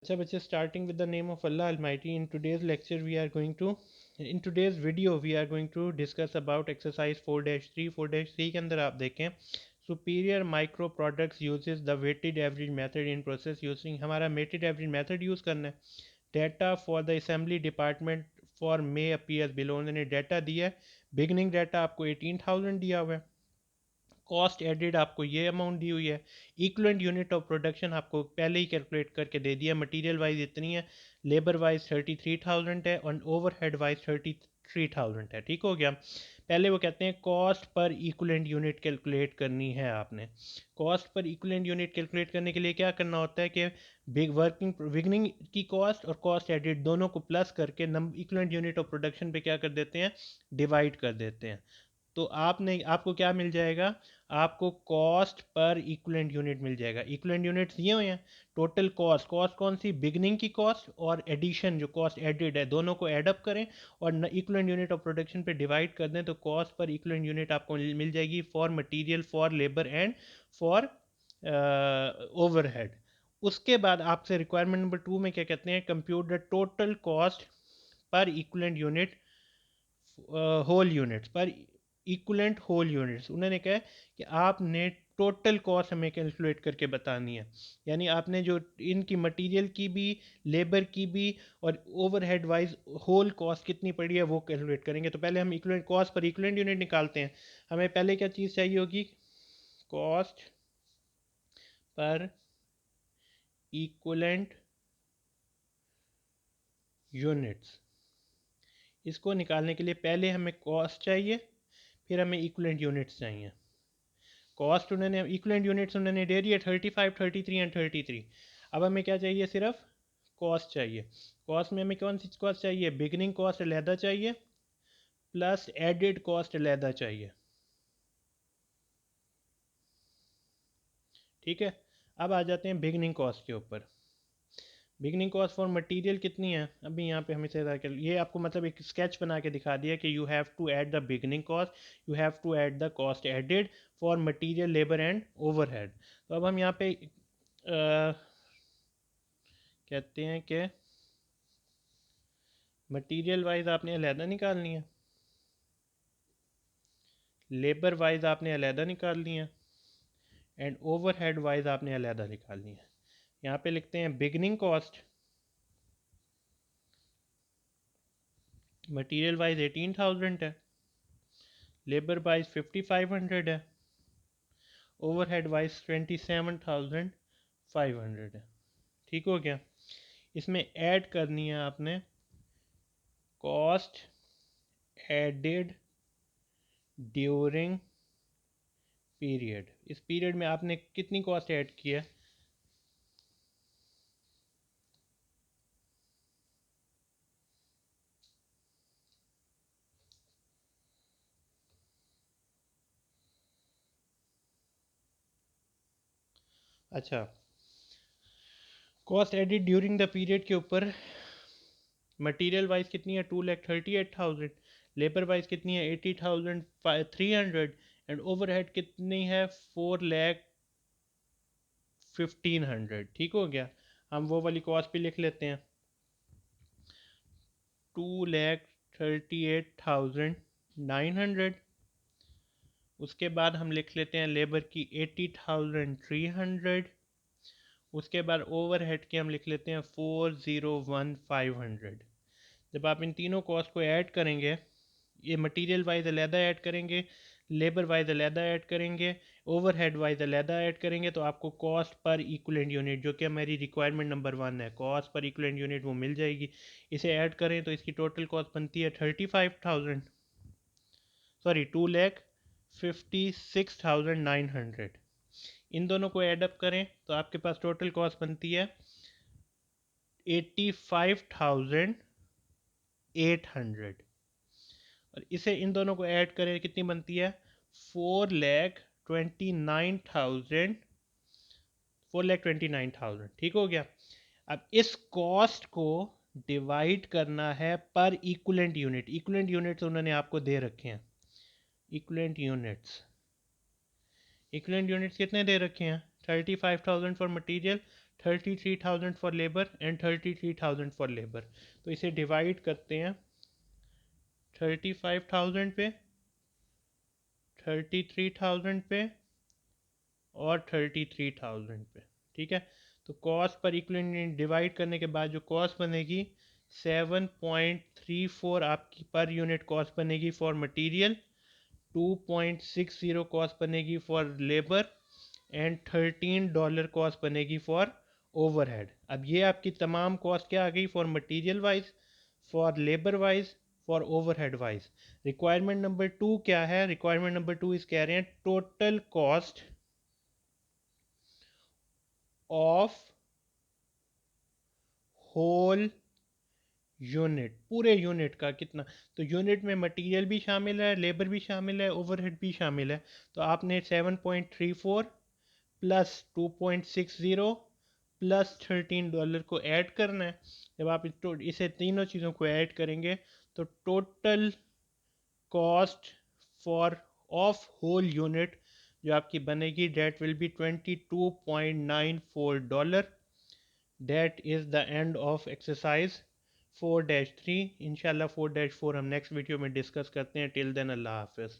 अच्छा बच्चे, starting with the name of Allah Almighty. In today's lecture we are going to in today's video we are going to discuss about exercise 4-3. 4-3 के अंदर आप देखें superior micro products uses the weighted average method in process using हमारा weighted average method use करना है. data for the assembly department for may appears below. उन्होंने data दिया है. beginning data आपको 18,000 दिया हुआ है. कॉस्ट एडेड आपको ये अमाउंट दी हुई है. इक्वलेंट यूनिट ऑफ प्रोडक्शन आपको पहले ही कैलकुलेट करके दे दिया. मटेरियल वाइज इतनी है, लेबर वाइज 33,000 है और ओवरहेड वाइज 33,000 है. ठीक हो गया. पहले वो कहते हैं cost per equivalent unit calculate करनी है आपने. Cost per equivalent unit calculate करने के लिए क्या करना होता है कि बिगनिंग की कॉस्ट और कॉस्ट एडेड दोनों को प्लस करके इक्वलेंट यूनिट ऑफ प्रोडक्शन पे क्या कर देते हैं, डिवाइड कर देते हैं. तो आपको क्या मिल जाएगा, आपको कॉस्ट पर इक्वलेंट यूनिट मिल जाएगा. इक्वलेंट यूनिट्स दिए हुए हैं. टोटल कॉस्ट, कॉस्ट कौन सी, बिगनिंग की कॉस्ट और एडिशन जो कॉस्ट एडेड है, दोनों को एडअप करें और इक्वलेंट यूनिट ऑफ प्रोडक्शन पे डिवाइड कर दें तो कॉस्ट पर इक्वलेंट यूनिट आपको मिल जाएगी for material, for labour and for overhead. उसके बाद आपसे रिक्वायरमेंट नंबर 2 में क्या कहते हैं, compute the total cost per equivalent unit whole units per equivalent whole units. उन्होंने कहा कि आपने टोटल कॉस्ट हमें कैलकुलेट करके बतानी है. यानी आपने जो इनकी मटेरियल की भी, लेबर की भी और ओवरहेड वाइज होल कॉस्ट कितनी पड़ी है वो कैलकुलेट करेंगे. तो पहले हम equivalent cost per equivalent unit निकालते हैं. हमें पहले क्या चीज़ चाहिए होगी, कॉस्ट पर इक्वलेंट यूनिट्स. इसको निकालने के लिए पहले हमें कॉस्ट चाहिए, फिर हमें इक्वलेंट यूनिट्स चाहिए. कॉस्ट उन्होंने इक्वलेंट यूनिट्स उन्होंने दे दिया 35, 33 एंड 33. अब हमें क्या चाहिए, सिर्फ कॉस्ट चाहिए. कॉस्ट में हमें कौन सी कॉस्ट चाहिए, बिगनिंग कॉस्ट अलहदा चाहिए प्लस एडेड कॉस्ट अलहदा चाहिए. ठीक है. अब आ जाते हैं बिगनिंग कॉस्ट के ऊपर. बिगनिंग कॉस्ट फॉर मटेरियल कितनी है, अभी यहाँ पे हमें से ये आपको मतलब एक स्केच बना के दिखा दिया कि you have to add the beginning cost, you have to add the cost added for material, labour and overhead. तो अब हम यहाँ पे कहते हैं कि मटेरियल वाइज आपने अलहदा निकालनी है, लेबर वाइज आपने अलहदा निकालनी है एंड ओवरहेड वाइज आपने अलहदा निकालनी है. यहाँ पे लिखते हैं बिगनिंग कॉस्ट मटेरियल वाइज 18,000 है, लेबर वाइज 5,500 है, ओवरहेड वाइज 27,500 है. ठीक हो गया. इसमें ऐड करनी है आपने कॉस्ट एडेड ड्यूरिंग पीरियड. इस पीरियड में आपने कितनी कॉस्ट ऐड की है, अच्छा cost added during the period के ऊपर मटेरियल वाइज कितनी है 2,38,000, लेबर वाइज कितनी है 80,300 एंड ओवरहेड कितनी है 4,15,000. ठीक हो गया. हम वो वाली कॉस्ट भी लिख लेते हैं 2,38,900. उसके बाद हम लिख लेते हैं लेबर की 80,300. उसके बाद ओवरहेड की हम लिख लेते हैं 4,01,500. जब आप इन तीनों कॉस्ट को ऐड करेंगे, ये मटेरियल वाइज अलहदा ऐड करेंगे, लेबर वाइज अलहदा ऐड करेंगे, ओवरहेड वाइज अलहदा ऐड करेंगे, तो आपको कॉस्ट पर इक्वलेंट यूनिट जो कि हमारी रिक्वायरमेंट नंबर 1 है, कॉस्ट पर इक्वलेंट यूनिट वो मिल जाएगी. इसे ऐड करें तो इसकी टोटल कॉस्ट बनती है 35,000, सॉरी 2,56,900. इन दोनों को ऐडअप करें तो आपके पास टोटल कॉस्ट बनती है 85,800. और इसे इन दोनों को ऐड करें कितनी बनती है 4,29,000. ठीक हो गया. अब इस कॉस्ट को डिवाइड करना है पर इक्वलेंट यूनिट. इक्वलेंट यूनिट्स उन्होंने आपको दे रखे हैं. इक्वलेंट यूनिट्स कितने दे रखे हैं 35,000 for material, 33,000 for labour and 33,000 for labour. तो इसे डिवाइड करते हैं 35,000 पे, 33,000 पे और 33,000 पे। ठीक है, तो कॉस्ट पर इक्विवेलेंट डिवाइड करने के बाद जो कॉस्ट बनेगी 7.34 आपकी पर यूनिट कॉस्ट बनेगी फॉर मटेरियल, 2.60 कॉस्ट बनेगी फॉर लेबर एंड $13 कॉस्ट बनेगी फॉर ओवरहेड। अब ये आपकी तमाम कॉस्ट क्या आ गई for material wise, for labour wise, for overhead wise. Requirement number 2 क्या है? रिक्वायरमेंट नंबर 2 इस कह रहे हैं total cost of whole unit, पूरे यूनिट का कितना। तो यूनिट में मटेरियल भी शामिल है, लेबर भी शामिल है, ओवरहेड भी शामिल है। तो आपने 7.34 प्लस 2.60 प्लस $13 को ऐड करना है। जब आप इसे तीनों चीज़ों को ऐड करेंगे तो total cost for of whole unit जो आपकी बनेगी that will be $22.94। That is the end of exercise 4-3। इंशाल्लाह 4-4 हम नेक्स्ट वीडियो में डिस्कस करते हैं। टिल देन अल्लाह हाफिज़।